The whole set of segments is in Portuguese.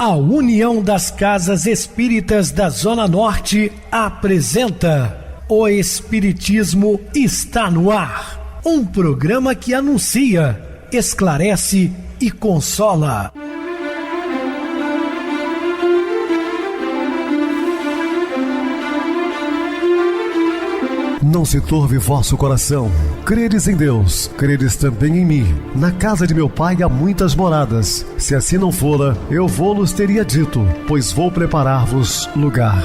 A União das Casas Espíritas da Zona Norte apresenta O Espiritismo está no ar. Um programa que anuncia, esclarece e consola. Não se turve vosso coração. Credes em Deus, credes também em mim. Na casa de meu pai há muitas moradas. Se assim não fora, eu vou-los teria dito, pois vou preparar-vos lugar.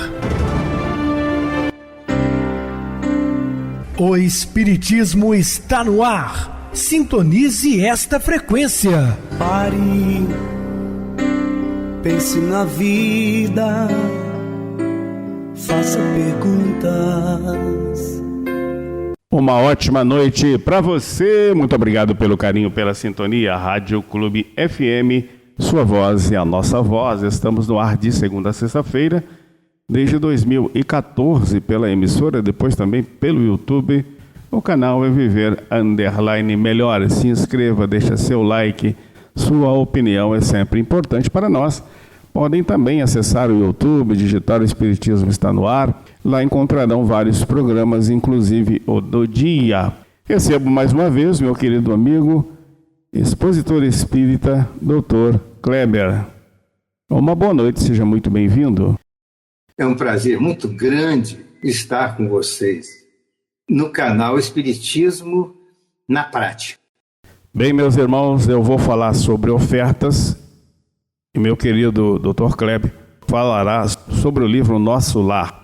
O Espiritismo está no ar. Sintonize esta frequência. Pare, pense na vida, faça perguntas. Uma ótima noite para você. Muito obrigado pelo carinho, pela sintonia. Rádio Clube FM, sua voz e a nossa voz. Estamos no ar de segunda a sexta-feira, desde 2014, pela emissora, depois também pelo YouTube. O canal é Viver _ Melhor. Se inscreva, deixa seu like. Sua opinião é sempre importante para nós. Podem também acessar o YouTube, digitar o Espiritismo está no ar. Lá encontrarão vários programas, inclusive o do dia. Recebo mais uma vez meu querido amigo, expositor espírita, Dr. Kleber. Uma boa noite, seja muito bem-vindo. É um prazer muito grande estar com vocês no canal Espiritismo na Prática. Bem, meus irmãos, eu vou falar sobre ofertas e meu querido Dr. Kleber falará sobre o livro Nosso Lar.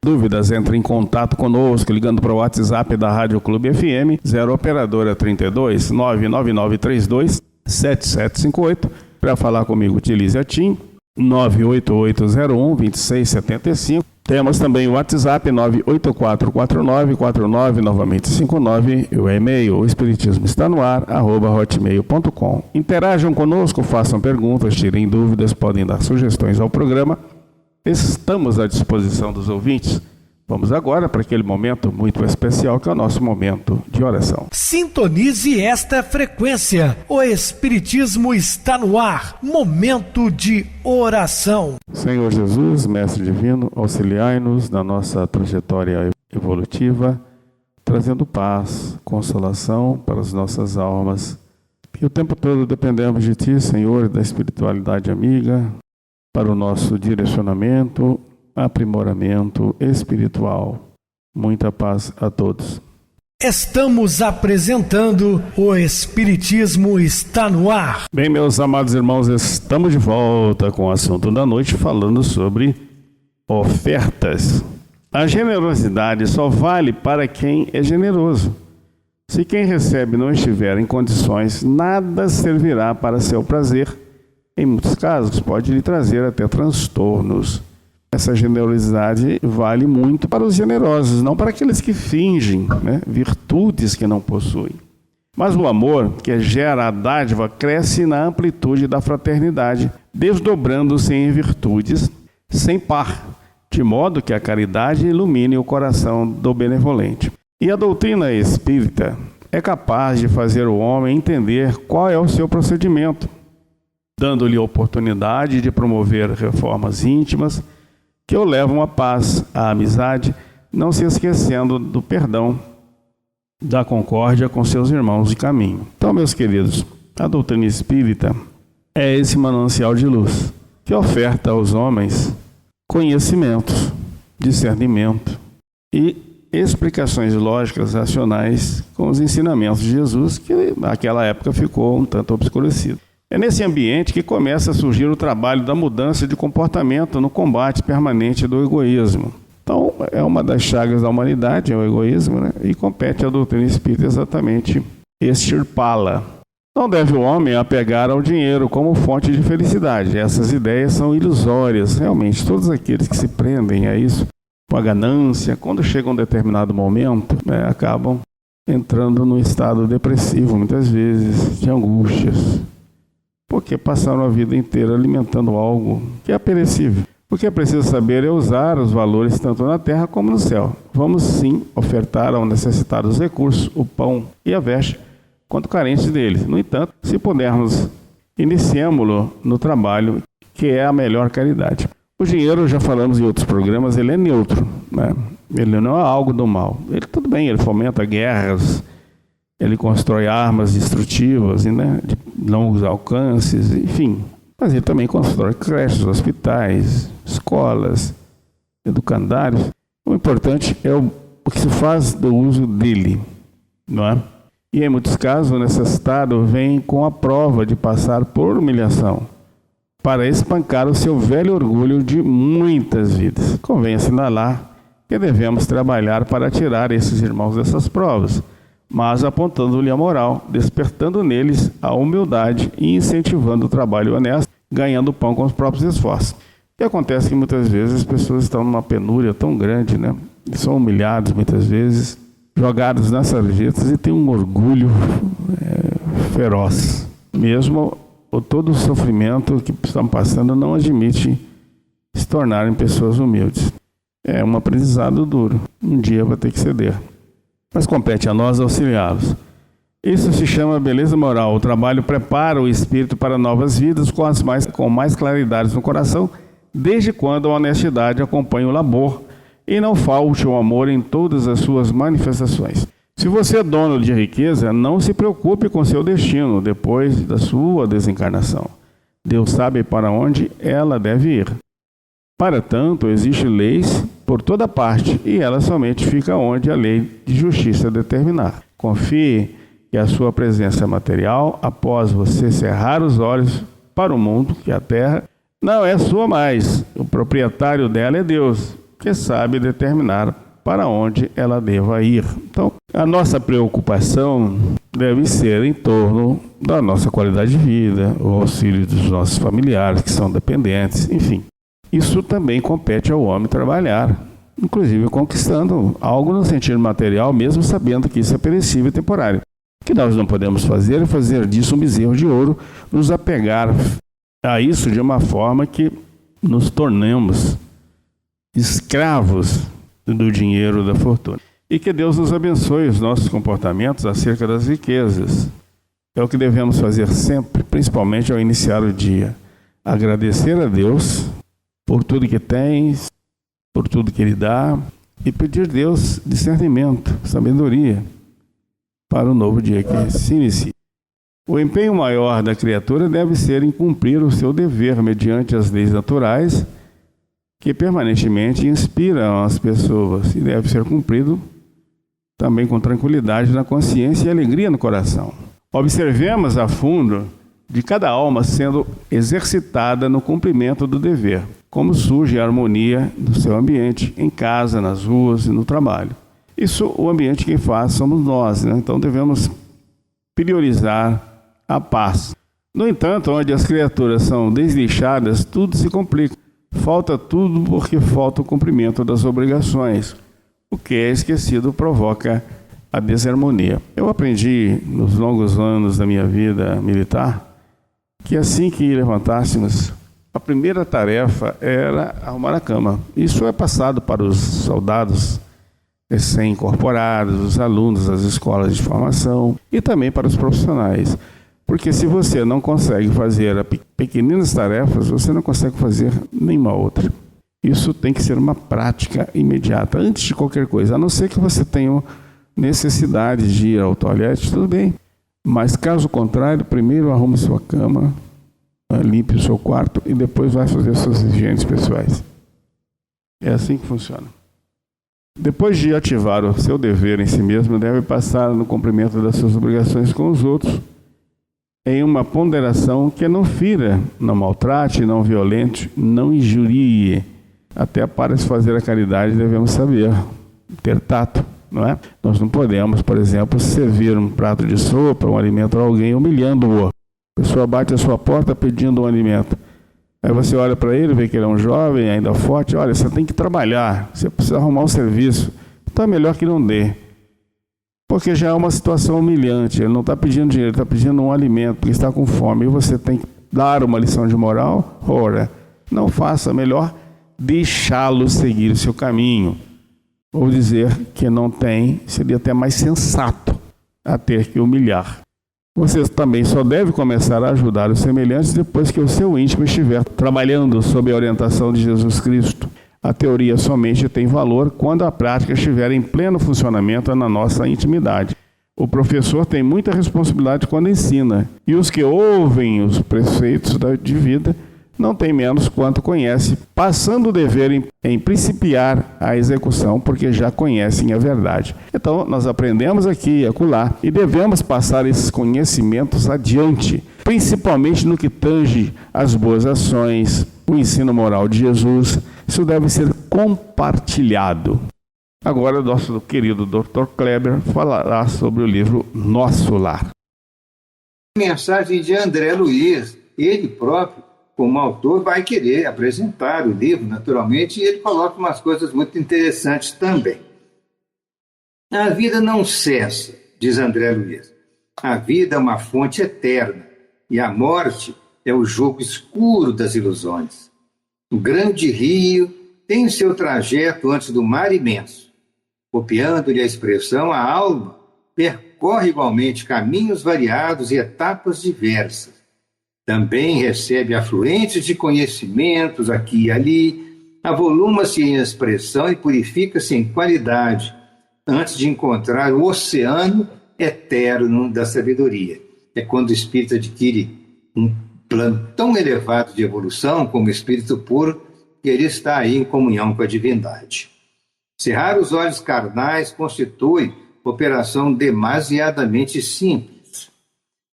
Dúvidas, entre em contato conosco ligando para o WhatsApp da Rádio Clube FM, 0 operadora 32 99932 7758. Para falar comigo, utilize a TIM 98801 2675. Temos também o WhatsApp 9844949, novamente 59, o e-mail, o espiritismo está no ar, @hotmail.com. Interajam conosco, façam perguntas, tirem dúvidas, podem dar sugestões ao programa. Estamos à disposição dos ouvintes. Vamos agora para aquele momento muito especial que é o nosso momento de oração. Sintonize esta frequência. O Espiritismo está no ar. Momento de oração. Senhor Jesus, Mestre Divino, auxiliai-nos na nossa trajetória evolutiva, trazendo paz, consolação para as nossas almas. E o tempo todo dependemos de Ti, Senhor, da espiritualidade amiga, para o nosso direcionamento, aprimoramento espiritual. Muita paz a todos. Estamos apresentando O Espiritismo está no ar. Bem, meus amados irmãos, estamos de volta com o assunto da noite, falando sobre ofertas. A generosidade só vale para quem é generoso. Se quem recebe não estiver em condições, nada servirá para seu prazer. Em muitos casos, pode lhe trazer até transtornos. Essa generosidade vale muito para os generosos, não para aqueles que fingem, virtudes que não possuem. Mas o amor, que gera a dádiva, cresce na amplitude da fraternidade, desdobrando-se em virtudes sem par, de modo que a caridade ilumine o coração do benevolente. E a doutrina espírita é capaz de fazer o homem entender qual é o seu procedimento, dando-lhe a oportunidade de promover reformas íntimas que o levam à paz, à amizade, não se esquecendo do perdão, da concórdia com seus irmãos de caminho. Então, meus queridos, a doutrina espírita é esse manancial de luz que oferta aos homens conhecimentos, discernimento e explicações lógicas racionais com os ensinamentos de Jesus, que naquela época ficou um tanto obscurecido. É nesse ambiente que começa a surgir o trabalho da mudança de comportamento no combate permanente do egoísmo. Então, é uma das chagas da humanidade, é o egoísmo, e compete à doutrina espírita exatamente extirpá-la. Não deve o homem apegar ao dinheiro como fonte de felicidade. Essas ideias são ilusórias. Realmente, todos aqueles que se prendem a isso, com a ganância, quando chega um determinado momento, acabam entrando num estado depressivo, muitas vezes, de angústias, porque passaram a vida inteira alimentando algo que é perecível. O que é preciso saber é usar os valores tanto na terra como no céu. Vamos sim ofertar ao necessitado os recursos, o pão e a veste, quanto carentes deles. No entanto, se pudermos, iniciemo-lo no trabalho que é a melhor caridade. O dinheiro, já falamos em outros programas, ele é neutro, né? Ele não é algo do mal. Ele, tudo bem, ele fomenta guerras, ele constrói armas destrutivas, né, de longos alcances, enfim. Mas ele também constrói creches, hospitais, escolas, educandários. O importante é o que se faz do uso dele, não é? E em muitos casos o necessitado vem com a prova de passar por humilhação para espancar o seu velho orgulho de muitas vidas. Convém assinalar que devemos trabalhar para tirar esses irmãos dessas provas, mas apontando-lhe a moral, despertando neles a humildade e incentivando o trabalho honesto, ganhando pão com os próprios esforços. E acontece que muitas vezes as pessoas estão numa penúria tão grande, né? São humilhados muitas vezes, jogados nas sarjetas e têm um orgulho feroz. Mesmo todo o sofrimento que estão passando não admite se tornarem pessoas humildes. É um aprendizado duro. Um dia vai ter que ceder. Mas compete a nós auxiliá-los. Isso se chama beleza moral. O trabalho prepara o espírito para novas vidas com mais claridade no coração, desde quando a honestidade acompanha o labor e não falte o amor em todas as suas manifestações. Se você é dono de riqueza, não se preocupe com seu destino depois da sua desencarnação. Deus sabe para onde ela deve ir. Para tanto, existem leis por toda parte e ela somente fica onde a lei de justiça determinar. Confie que a sua presença material, após você cerrar os olhos para o mundo, que é a terra, não é sua mais. O proprietário dela é Deus, que sabe determinar para onde ela deva ir. Então, a nossa preocupação deve ser em torno da nossa qualidade de vida, o auxílio dos nossos familiares que são dependentes, enfim. Isso também compete ao homem trabalhar, inclusive conquistando algo no sentido material, mesmo sabendo que isso é perecível e temporário. O que nós não podemos fazer é fazer disso um bezerro de ouro, nos apegar a isso de uma forma que nos tornemos escravos do dinheiro, da fortuna. E que Deus nos abençoe os nossos comportamentos acerca das riquezas. É o que devemos fazer sempre, principalmente ao iniciar o dia. Agradecer a Deus por tudo que tens, por tudo que Ele dá, e pedir a Deus discernimento, sabedoria, para o novo dia que se inicia. O empenho maior da criatura deve ser em cumprir o seu dever mediante as leis naturais que permanentemente inspiram as pessoas e deve ser cumprido também com tranquilidade na consciência e alegria no coração. Observemos a fundo de cada alma sendo exercitada no cumprimento do dever, como surge a harmonia do seu ambiente, em casa, nas ruas e no trabalho. Isso, o ambiente quem faz somos nós, né? Então devemos priorizar a paz. No entanto, onde as criaturas são desleixadas, tudo se complica. Falta tudo porque falta o cumprimento das obrigações. O que é esquecido provoca a desarmonia. Eu aprendi nos longos anos da minha vida militar que assim que levantássemos, a primeira tarefa era arrumar a cama. Isso é passado para os soldados recém-incorporados, os alunos das escolas de formação e também para os profissionais. Porque se você não consegue fazer pequeninas tarefas, você não consegue fazer nenhuma outra. Isso tem que ser uma prática imediata, antes de qualquer coisa. A não ser que você tenha necessidade de ir ao toalete, tudo bem. Mas caso contrário, primeiro arrume sua cama, limpe o seu quarto e depois vai fazer suas higienes pessoais. É assim que funciona. Depois de ativar o seu dever em si mesmo, deve passar no cumprimento das suas obrigações com os outros, em uma ponderação que não fira, não maltrate, não violente, não injurie. Até para se fazer a caridade devemos saber ter tato, não é? Nós não podemos, por exemplo, servir um prato de sopa, um alimento a alguém humilhando-o. A pessoa bate a sua porta pedindo um alimento. Aí você olha para ele, vê que ele é um jovem, ainda forte. Olha, você tem que trabalhar, você precisa arrumar um serviço. Então é melhor que não dê. Porque já é uma situação humilhante. Ele não está pedindo dinheiro, ele está pedindo um alimento, porque está com fome. E você tem que dar uma lição de moral? Ora, não faça, melhor deixá-lo seguir o seu caminho. Ou dizer que não tem, seria até mais sensato a ter que humilhar. Você também só deve começar a ajudar os semelhantes depois que o seu íntimo estiver trabalhando sob a orientação de Jesus Cristo. A teoria somente tem valor quando a prática estiver em pleno funcionamento na nossa intimidade. O professor tem muita responsabilidade quando ensina, e os que ouvem os preceitos de vida não tem menos quanto conhece, passando o dever em principiar a execução, porque já conhecem a verdade. Então, nós aprendemos aqui e acolá, e devemos passar esses conhecimentos adiante, principalmente no que tange as boas ações, o ensino moral de Jesus. Isso deve ser compartilhado. Agora, nosso querido Dr. Kleber falará sobre o livro Nosso Lar. Mensagem de André Luiz, ele próprio, como autor, vai querer apresentar o livro, naturalmente, e ele coloca umas coisas muito interessantes também. A vida não cessa, diz André Luiz. A vida é uma fonte eterna, e a morte é o jogo escuro das ilusões. O grande rio tem o seu trajeto antes do mar imenso. Copiando-lhe a expressão, a alma percorre igualmente caminhos variados e etapas diversas. Também recebe afluentes de conhecimentos aqui e ali, avoluma-se em expressão e purifica-se em qualidade, antes de encontrar o oceano eterno da sabedoria. É quando o espírito adquire um plano tão elevado de evolução como o espírito puro, que ele está aí em comunhão com a divindade. Cerrar os olhos carnais constitui operação demasiadamente simples.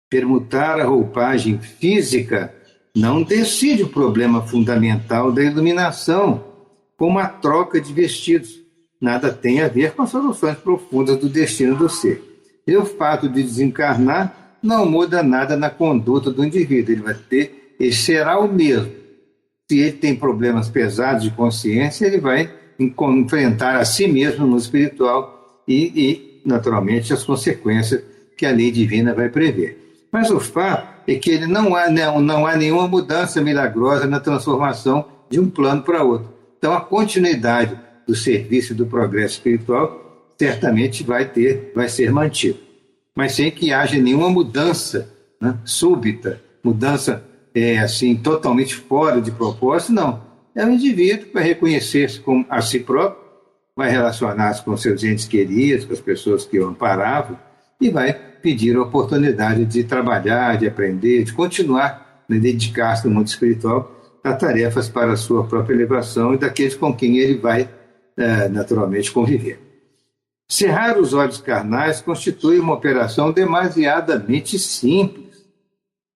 Permutar a roupagem física não decide o problema fundamental da iluminação, como a troca de vestidos. Nada tem a ver com as soluções profundas do destino do ser. E o fato de desencarnar não muda nada na conduta do indivíduo. Ele será o mesmo. Se ele tem problemas pesados de consciência, ele vai enfrentar a si mesmo no mundo espiritual e, naturalmente, as consequências que a lei divina vai prever. Mas o fato é que ele não há nenhuma mudança milagrosa na transformação de um plano para outro. Então, a continuidade do serviço e do progresso espiritual certamente vai ser mantida. Mas sem que haja nenhuma mudança, né, súbita, mudança totalmente fora de propósito, não. É um indivíduo que vai reconhecer-se como a si próprio, vai relacionar-se com seus entes queridos, com as pessoas que o amparavam, e vai pedir a oportunidade de trabalhar, de aprender, de continuar, de dedicar-se no mundo espiritual a tarefas para a sua própria elevação e daqueles com quem ele vai naturalmente conviver. Cerrar os olhos carnais constitui uma operação demasiadamente simples,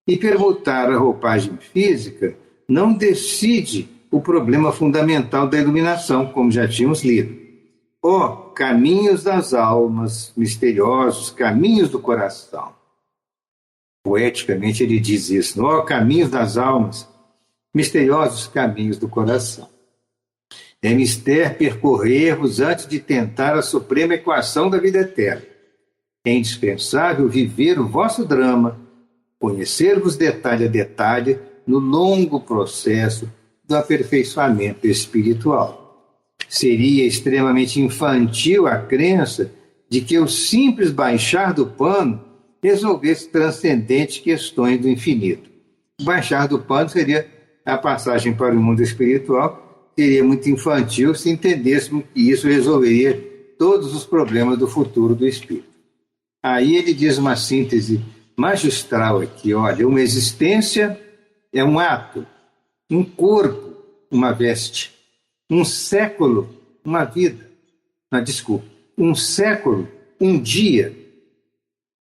e permutar a roupagem física não decide o problema fundamental da iluminação, como já tínhamos lido. Caminhos das almas, misteriosos caminhos do coração. Poeticamente ele diz isso, caminhos das almas, misteriosos caminhos do coração. É mister percorrer-vos antes de tentar a suprema equação da vida eterna. É indispensável viver o vosso drama, conhecer-vos detalhe a detalhe no longo processo do aperfeiçoamento espiritual. Seria extremamente infantil a crença de que o simples baixar do pano resolvesse transcendentes questões do infinito. O baixar do pano seria a passagem para o mundo espiritual, seria muito infantil se entendêssemos que isso resolveria todos os problemas do futuro do espírito. Aí ele diz uma síntese magistral aqui, uma existência é um ato, um corpo, uma veste, um século, uma vida, um século, um dia,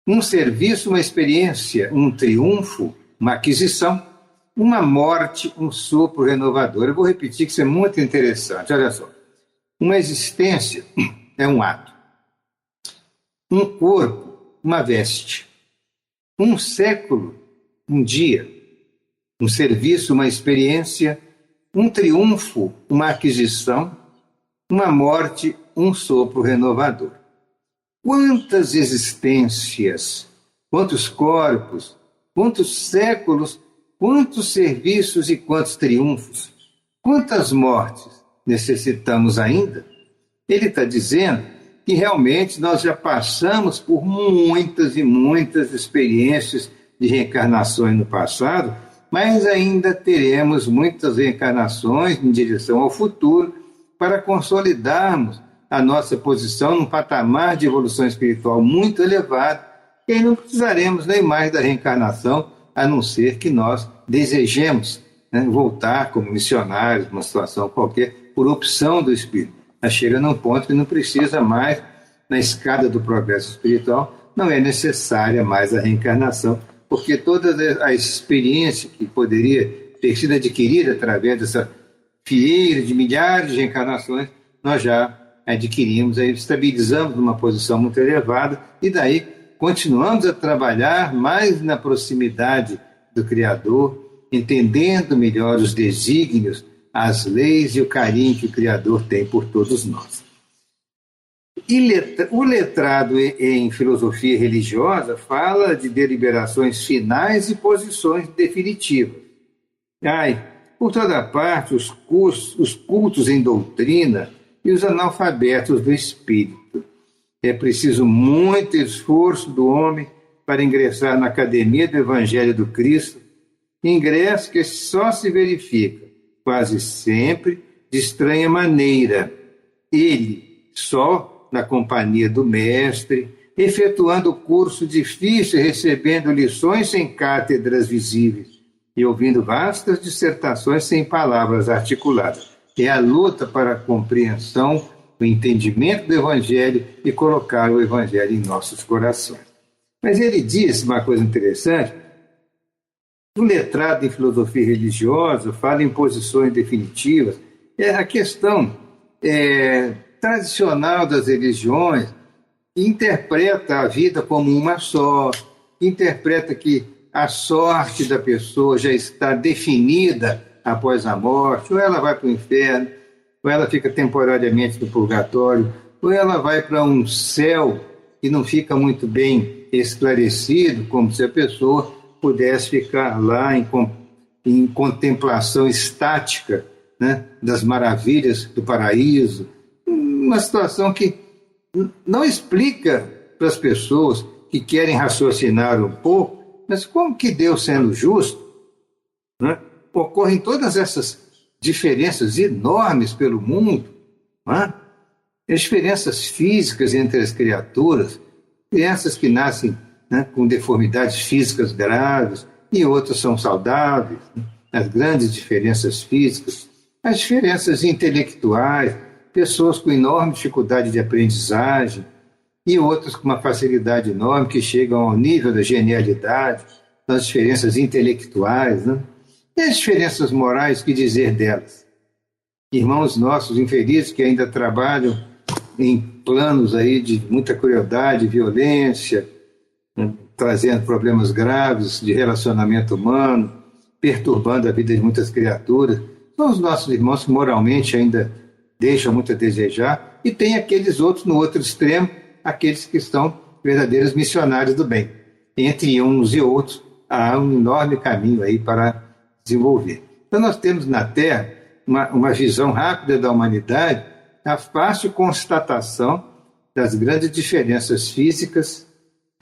um serviço, uma experiência, um triunfo, uma aquisição, uma morte, um sopro renovador. Eu vou repetir que isso é muito interessante, olha só. Uma existência é um ato, um corpo, uma veste, um século, um dia, um serviço, uma experiência, um triunfo, uma aquisição, uma morte, um sopro renovador. Quantas existências, quantos corpos, quantos séculos, quantos serviços e quantos triunfos, quantas mortes necessitamos ainda? Ele está dizendo que realmente nós já passamos por muitas e muitas experiências de reencarnações no passado, mas ainda teremos muitas reencarnações em direção ao futuro para consolidarmos a nossa posição num patamar de evolução espiritual muito elevado, e aí não precisaremos nem mais da reencarnação, a não ser que nós desejemos, né, voltar como missionários, numa situação qualquer, por opção do Espírito. Mas chega num ponto que não precisa mais, na escada do progresso espiritual, não é necessária mais a reencarnação, porque toda a experiência que poderia ter sido adquirida através dessa fileira de milhares de reencarnações, nós já adquirimos, aí estabilizamos numa posição muito elevada, e daí continuamos a trabalhar mais na proximidade do Criador, entendendo melhor os desígnios, as leis e o carinho que o Criador tem por todos nós. O letrado em filosofia religiosa fala de deliberações finais e posições definitivas. Por toda parte, os cultos em doutrina e os analfabetos do espírito. É preciso muito esforço do homem para ingressar na academia do Evangelho do Cristo, ingresso que só se verifica, quase sempre, de estranha maneira. Ele, só na companhia do mestre, efetuando o curso difícil, recebendo lições sem cátedras visíveis e ouvindo vastas dissertações sem palavras articuladas. É a luta para a compreensão, o entendimento do Evangelho e colocar o Evangelho em nossos corações. Mas ele diz uma coisa interessante: o letrado em filosofia religiosa fala em posições definitivas. A questão tradicional das religiões interpreta a vida como uma só, interpreta que a sorte da pessoa já está definida após a morte, ou ela vai para o inferno, ou ela fica temporariamente no purgatório, ou ela vai para um céu que não fica muito bem esclarecido, como se a pessoa pudesse ficar lá em contemplação estática, né, das maravilhas do paraíso. Uma situação que não explica para as pessoas que querem raciocinar um pouco, mas como que Deus, sendo justo, né, ocorrem todas essas diferenças enormes pelo mundo, né? As diferenças físicas entre as criaturas, crianças que nascem, né, com deformidades físicas graves e outras são saudáveis, né? As grandes diferenças físicas, as diferenças intelectuais, pessoas com enorme dificuldade de aprendizagem e outras com uma facilidade enorme que chegam ao nível da genialidade, as diferenças intelectuais, né? E as diferenças morais, que dizer delas? Irmãos nossos infelizes que ainda trabalham em planos aí de muita crueldade, violência, né, trazendo problemas graves de relacionamento humano, perturbando a vida de muitas criaturas, são os nossos irmãos que moralmente ainda deixam muito a desejar, e tem aqueles outros no outro extremo, aqueles que são verdadeiros missionários do bem. Entre uns e outros há um enorme caminho aí para desenvolver. Então nós temos na Terra uma visão rápida da humanidade, a fácil constatação das grandes diferenças físicas,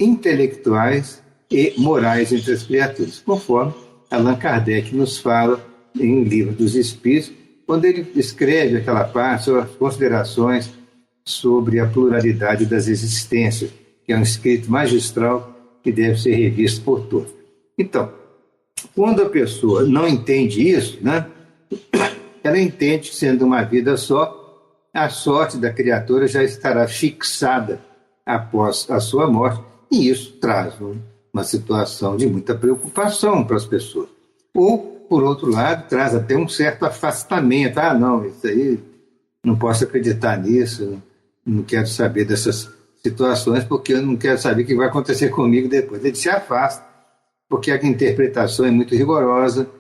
intelectuais e morais entre as criaturas, conforme Allan Kardec nos fala em O Livro dos Espíritos, quando ele escreve aquela parte sobre as considerações sobre a pluralidade das existências, que é um escrito magistral que deve ser revisto por todos. Então, quando a pessoa não entende isso, né, ela entende que, sendo uma vida só, a sorte da criatura já estará fixada após a sua morte, e isso traz uma situação de muita preocupação para as pessoas. Ou, por outro lado, traz até um certo afastamento. Não, isso aí, não posso acreditar nisso, não quero saber dessas situações, porque eu não quero saber o que vai acontecer comigo depois. Ele se afasta, porque a interpretação é muito rigorosa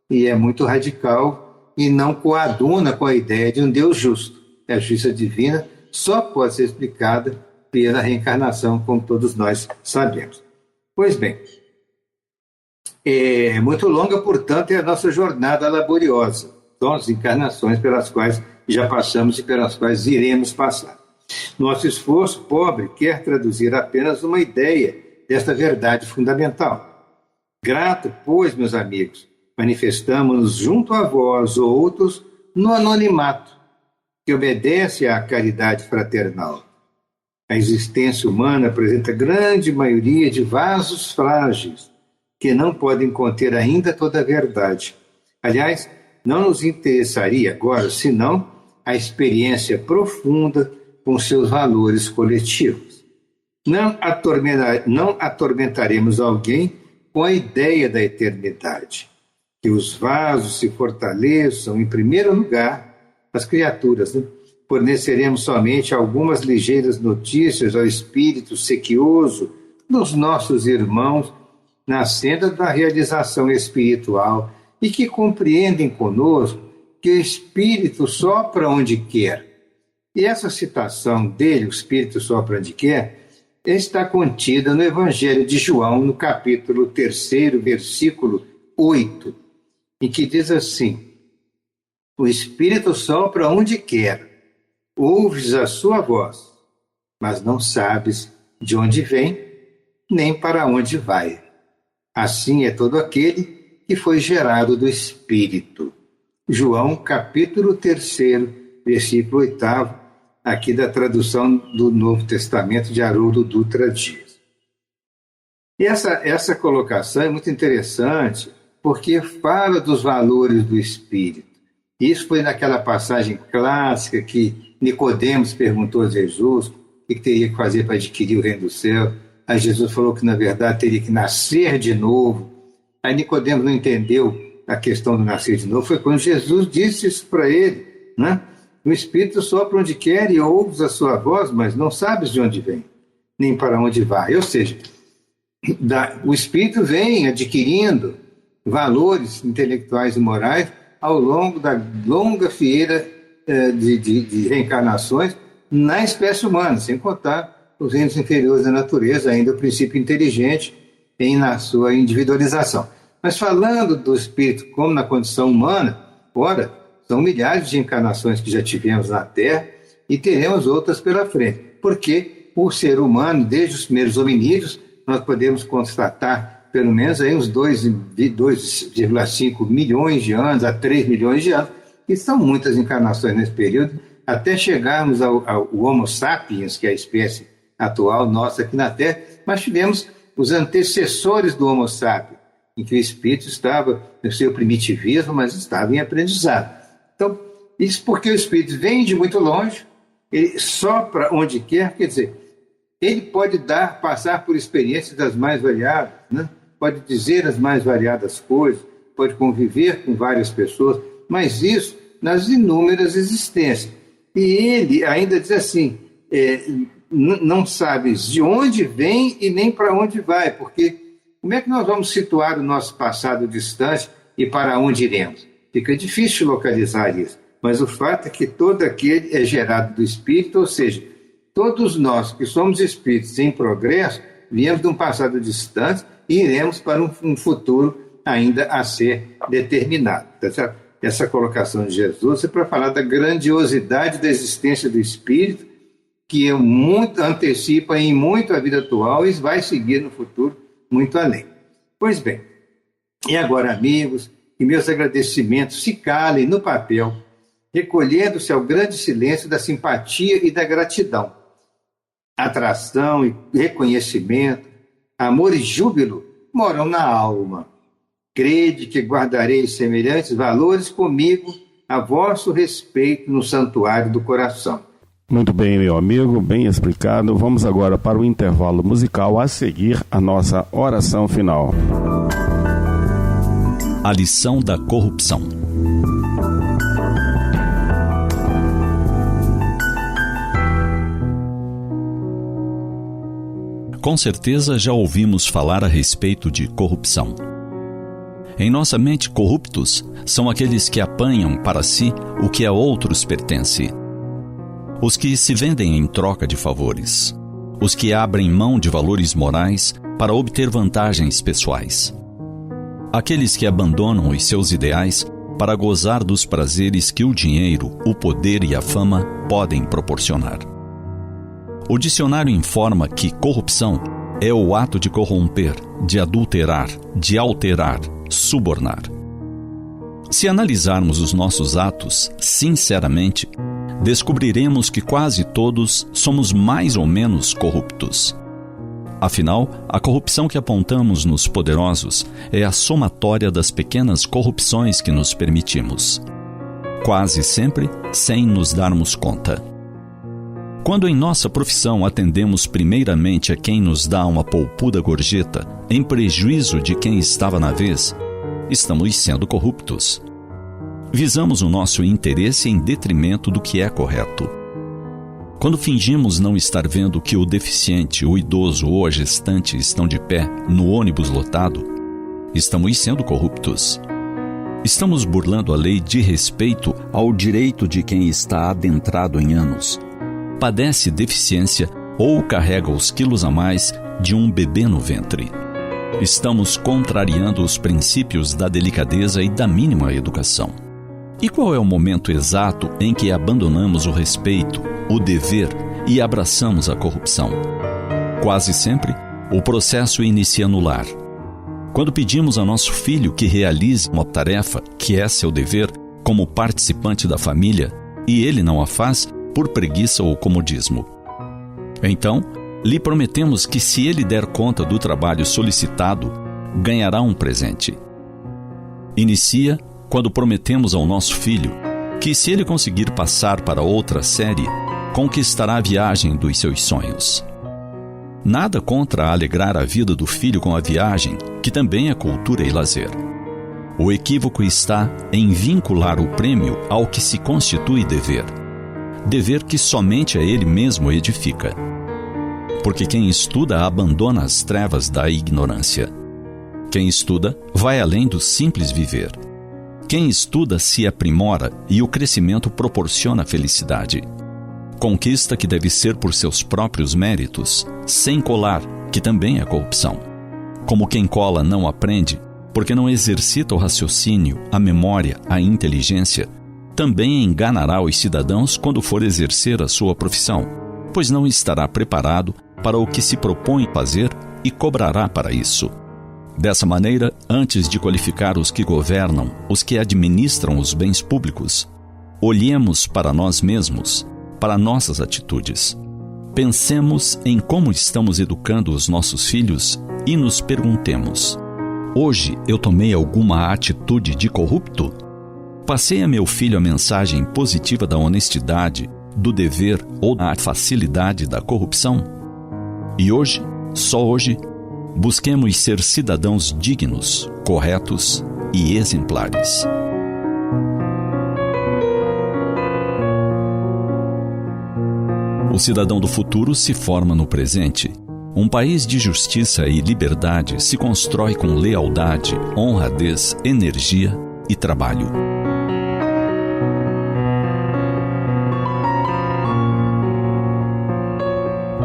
e é muito radical e não coaduna com a ideia de um Deus justo. A justiça divina só pode ser explicada pela reencarnação, como todos nós sabemos. Pois bem, é muito longa, portanto, é a nossa jornada laboriosa. São as encarnações pelas quais já passamos e pelas quais iremos passar. Nosso esforço pobre quer traduzir apenas uma ideia desta verdade fundamental. Grato, pois, meus amigos, manifestamos-nos junto a vós, outros, no anonimato, que obedece à caridade fraternal. A existência humana apresenta grande maioria de vasos frágeis, que não podem conter ainda toda a verdade. Aliás, não nos interessaria agora, senão, a experiência profunda com seus valores coletivos. Não atormentaremos alguém com a ideia da eternidade. Que os vasos se fortaleçam, em primeiro lugar, as criaturas. Forneceremos somente algumas ligeiras notícias ao espírito sequioso dos nossos irmãos na senda da realização espiritual e que compreendem conosco que o espírito sopra onde quer. E essa citação dele, o espírito sopra onde quer, está contida no Evangelho de João, no capítulo 3, versículo 8, em que diz assim: o espírito sopra onde quer, ouves a sua voz, mas não sabes de onde vem, nem para onde vai. Assim é todo aquele que foi gerado do Espírito. João, capítulo 3, versículo 8, aqui da tradução do Novo Testamento de Haroldo Dutra Dias. E essa colocação é muito interessante, porque fala dos valores do Espírito. Isso foi naquela passagem clássica que Nicodemos perguntou a Jesus o que teria que fazer para adquirir o reino do céu. Aí Jesus falou que, na verdade, teria que nascer de novo. Aí Nicodemos não entendeu a questão do nascer de novo. Foi quando Jesus disse isso para ele, né? O Espírito sopra onde quer e ouves a sua voz, mas não sabes de onde vem, nem para onde vai. Ou seja, o Espírito vem adquirindo valores intelectuais e morais ao longo da longa fieira de reencarnações na espécie humana, sem contar os reinos inferiores da natureza, ainda o princípio inteligente na sua individualização. Mas falando do espírito como na condição humana, ora, são milhares de encarnações que já tivemos na Terra e teremos outras pela frente, porque o ser humano, desde os primeiros hominídeos, nós podemos constatar pelo menos aí uns 2,5 milhões de anos a 3 milhões de anos, que são muitas encarnações nesse período, até chegarmos ao Homo sapiens, que é a espécie atual nossa aqui na Terra. Mas tivemos os antecessores do Homo sapiens, em que o espírito estava no seu primitivismo, mas estava em aprendizado. Então, isso porque o espírito vem de muito longe, ele sopra onde quer, quer dizer, ele pode passar por experiências das mais variadas, né? Pode dizer as mais variadas coisas, pode conviver com várias pessoas, mas isso nas inúmeras existências. E ele ainda diz assim, não sabes de onde vem e nem para onde vai, porque como é que nós vamos situar o nosso passado distante e para onde iremos? Fica difícil localizar isso, mas o fato é que todo aquele é gerado do Espírito, ou seja, todos nós que somos espíritos em progresso, viemos de um passado distante e iremos para um futuro ainda a ser determinado. Essa colocação de Jesus é para falar da grandiosidade da existência do Espírito, que antecipa em muito a vida atual e vai seguir no futuro muito além. Pois bem, e agora, amigos, que meus agradecimentos se calem no papel, recolhendo-se ao grande silêncio da simpatia e da gratidão. Atração e reconhecimento, amor e júbilo moram na alma. Crede que guardareis semelhantes valores comigo a vosso respeito no santuário do coração. Muito bem, meu amigo, bem explicado. Vamos agora para o intervalo musical, a seguir a nossa oração final. A lição da corrupção. Com certeza já ouvimos falar a respeito de corrupção. Em nossa mente, corruptos são aqueles que apanham para si o que a outros pertence. Os que se vendem em troca de favores. Os que abrem mão de valores morais para obter vantagens pessoais. Aqueles que abandonam os seus ideais para gozar dos prazeres que o dinheiro, o poder e a fama podem proporcionar. O dicionário informa que corrupção é o ato de corromper, de adulterar, de alterar, subornar. Se analisarmos os nossos atos sinceramente, descobriremos que quase todos somos mais ou menos corruptos. Afinal, a corrupção que apontamos nos poderosos é a somatória das pequenas corrupções que nos permitimos, quase sempre sem nos darmos conta. Quando em nossa profissão atendemos primeiramente a quem nos dá uma polpuda gorjeta, em prejuízo de quem estava na vez, estamos sendo corruptos. Visamos o nosso interesse em detrimento do que é correto. Quando fingimos não estar vendo que o deficiente, o idoso ou a gestante estão de pé no ônibus lotado, estamos sendo corruptos. Estamos burlando a lei de respeito ao direito de quem está adentrado em anos, padece deficiência ou carrega os quilos a mais de um bebê no ventre. Estamos contrariando os princípios da delicadeza e da mínima educação. E qual é o momento exato em que abandonamos o respeito, o dever e abraçamos a corrupção? Quase sempre, o processo inicia no lar. Quando pedimos a nosso filho que realize uma tarefa que é seu dever como participante da família e ele não a faz por preguiça ou comodismo. Então, lhe prometemos que se ele der conta do trabalho solicitado, ganhará um presente. Inicia quando prometemos ao nosso filho que se ele conseguir passar para outra série, conquistará a viagem dos seus sonhos. Nada contra alegrar a vida do filho com a viagem, que também é cultura e lazer. O equívoco está em vincular o prêmio ao que se constitui dever. Dever que somente a ele mesmo edifica. Porque quem estuda abandona as trevas da ignorância. Quem estuda vai além do simples viver. Quem estuda se aprimora e o crescimento proporciona felicidade. Conquista que deve ser por seus próprios méritos, sem colar, que também é corrupção. Como quem cola não aprende, porque não exercita o raciocínio, a memória, a inteligência, também enganará os cidadãos quando for exercer a sua profissão, pois não estará preparado para o que se propõe fazer e cobrará para isso. Dessa maneira, antes de qualificar os que governam, os que administram os bens públicos, olhemos para nós mesmos, para nossas atitudes. Pensemos em como estamos educando os nossos filhos e nos perguntemos: hoje eu tomei alguma atitude de corrupto? Passei a meu filho a mensagem positiva da honestidade, do dever ou da facilidade da corrupção? E hoje, só hoje, busquemos ser cidadãos dignos, corretos e exemplares. O cidadão do futuro se forma no presente. Um país de justiça e liberdade se constrói com lealdade, honradez, energia e trabalho.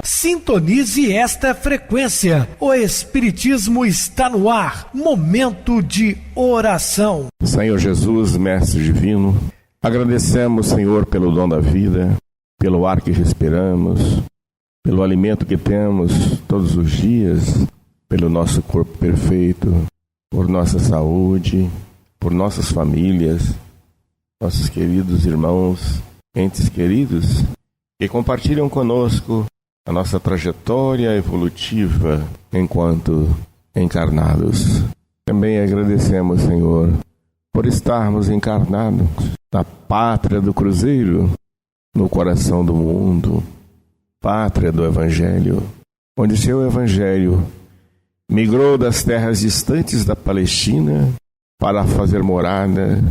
Sintonize esta frequência. O Espiritismo está no ar. Momento de oração. Senhor Jesus, Mestre Divino, agradecemos, Senhor, pelo dom da vida, pelo ar que respiramos, pelo alimento que temos todos os dias, pelo nosso corpo perfeito, por nossa saúde, por nossas famílias, nossos queridos irmãos, entes queridos, que compartilham conosco a nossa trajetória evolutiva enquanto encarnados. Também agradecemos, Senhor, por estarmos encarnados na pátria do Cruzeiro, no coração do mundo, pátria do Evangelho, onde seu Evangelho migrou das terras distantes da Palestina para fazer morada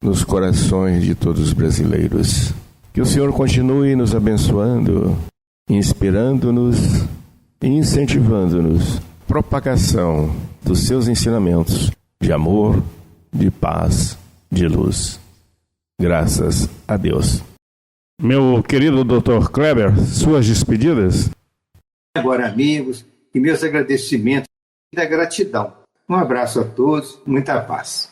nos corações de todos os brasileiros. Que o Senhor continue nos abençoando, inspirando-nos e incentivando-nos, propagação dos seus ensinamentos de amor, de paz, de luz. Graças a Deus. Meu querido Dr. Kleber, suas despedidas? Agora, amigos, e meus agradecimentos e da gratidão. Um abraço a todos, muita paz.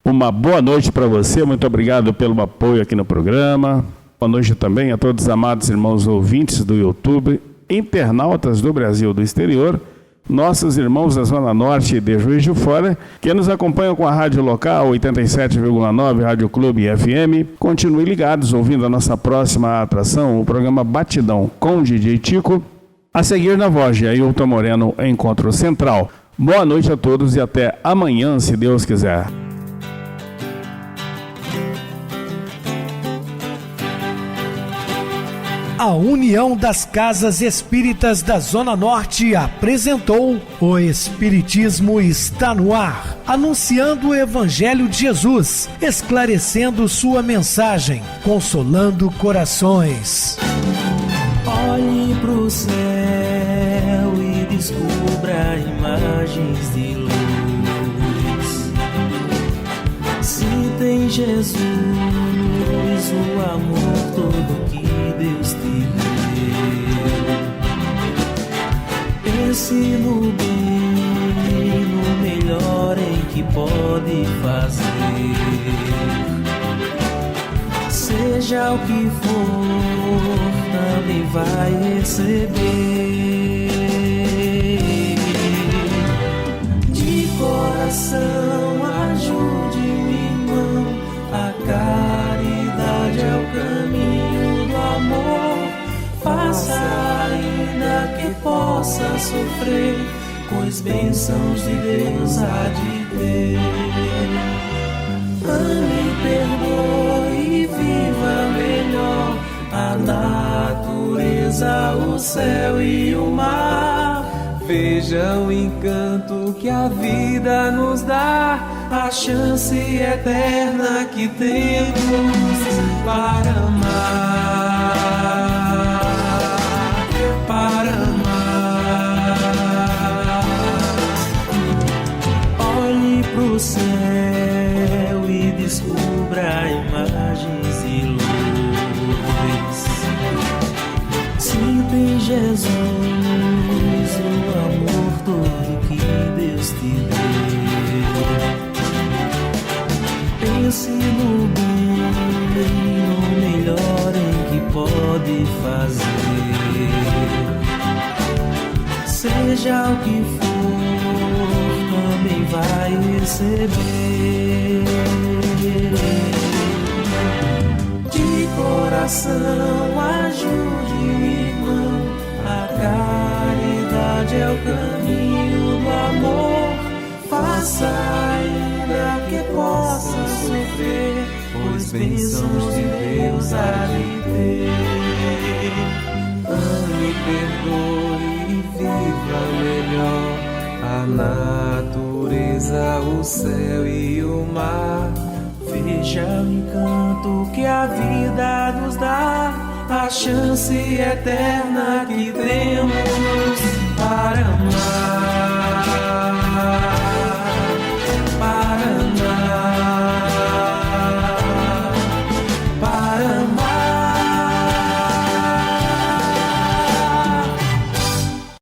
Uma boa noite para você, muito obrigado pelo apoio aqui no programa. Boa noite também a todos os amados irmãos ouvintes do YouTube, internautas do Brasil e do exterior, nossos irmãos da Zona Norte de Juiz de Fora, que nos acompanham com a rádio local 87,9 Rádio Clube FM. Continuem ligados, ouvindo a nossa próxima atração, o programa Batidão com DJ Tico. A seguir, na voz de Ailton Moreno, Encontro Central. Boa noite a todos e até amanhã, se Deus quiser. A União das Casas Espíritas da Zona Norte apresentou O Espiritismo Está no Ar, anunciando o Evangelho de Jesus, esclarecendo sua mensagem, consolando corações. Olhe pro céu e descubra imagens de luz. Se tem Jesus, o amor todo que Deus te deu. Pense no bem, no melhor em que pode fazer. Seja o que for, também vai receber. De coração, ajude-me, irmão. A caridade é o caminho do amor. Faça ainda que possa sofrer, pois bênçãos de Deus há de ter. Ame, perdoe e viva melhor a natureza, o céu e o mar. Veja o encanto que a vida nos dá, a chance eterna que temos para amar, para amar. Olhe pro céu e descubra imagens e luz. Sinta em Jesus o amor todo que Deus te deu. Pense no bem, no melhor em que pode fazer. Seja o que for, também vai receber. De coração, ajude-me, irmão. A caridade é o caminho do amor. Faça ainda que possa sofrer, pois bênçãos de Deus há de ter. Ame, perdoe e viva melhor a natureza, o céu e o mar. Veja o encanto que a vida nos dá, a chance eterna que temos